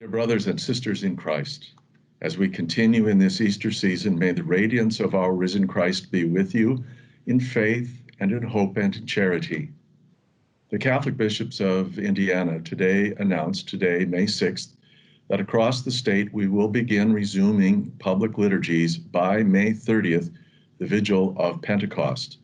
Dear brothers and sisters in Christ, as we continue in this Easter season, may the radiance of our risen Christ be with you in faith and in hope and in charity. The Catholic bishops of Indiana announced today, May 6th, that across the state we will begin resuming public liturgies by May 30th, the Vigil of Pentecost.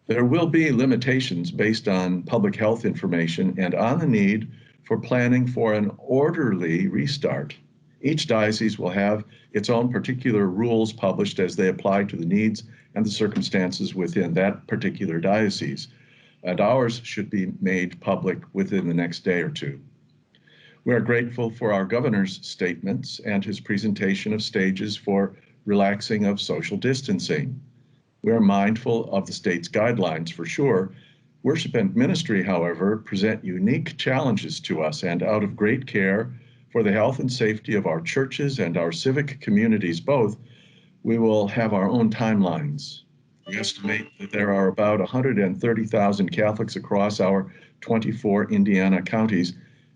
There will be limitations based on public health information and on the need for planning for an orderly restart. Each diocese will have its own particular rules published as they apply to the needs and the circumstances within that particular diocese, and ours should be made public within the next day or two. We are grateful for our governor's statements and his presentation of stages for relaxing of social distancing. We are mindful of the state's guidelines for sure. Worship and ministry, however, present unique challenges to us, and out of great care for the health and safety of our churches and our civic communities both, we will have our own timelines. We estimate that there are about 130,000 Catholics across our 24 Indiana counties,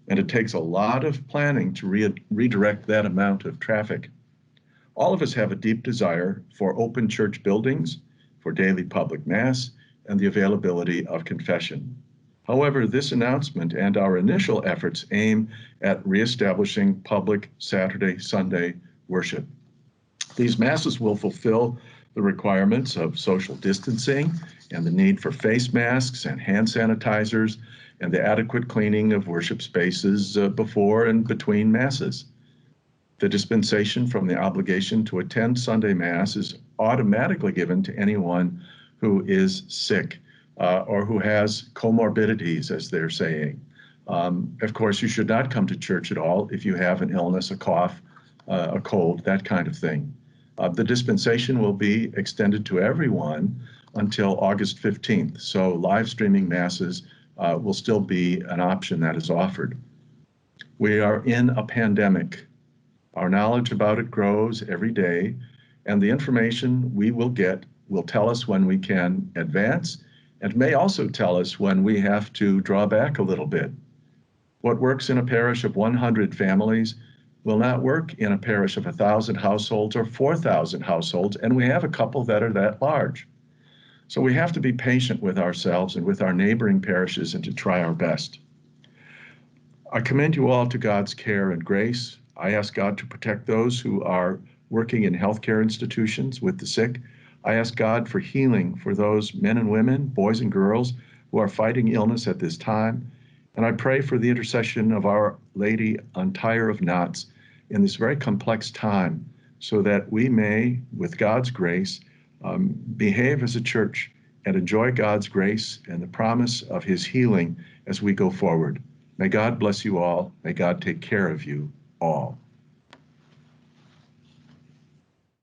and it takes a lot of planning to redirect that amount of traffic. All of us have a deep desire for open church buildings, for daily public mass, and the availability of confession. However, this announcement and our initial efforts aim at reestablishing public Saturday, Sunday worship. These masses will fulfill the requirements of social distancing and the need for face masks and hand sanitizers and the adequate cleaning of worship spaces before and between masses. The dispensation from the obligation to attend Sunday Mass is automatically given to anyone who is sick or who has comorbidities, as they're saying. Of course, you should not come to church at all if you have an illness, a cough, a cold, that kind of thing. The dispensation will be extended to everyone until August 15th, so live streaming masses will still be an option that is offered. We are in a pandemic. Our knowledge about it grows every day, and the information we will get will tell us when we can advance and may also tell us when we have to draw back a little bit. What works in a parish of 100 families will not work in a parish of 1,000 households or 4,000 households, and we have a couple that are that large. So we have to be patient with ourselves and with our neighboring parishes and to try our best. I commend you all to God's care and grace. I ask God to protect those who are working in healthcare institutions with the sick. I ask God for healing for those men and women, boys and girls, who are fighting illness at this time. And I pray for the intercession of Our Lady on Tyre of Knots in this very complex time, so that we may, with God's grace, behave as a church and enjoy God's grace and the promise of his healing as we go forward. May God bless you all. May God take care of you all.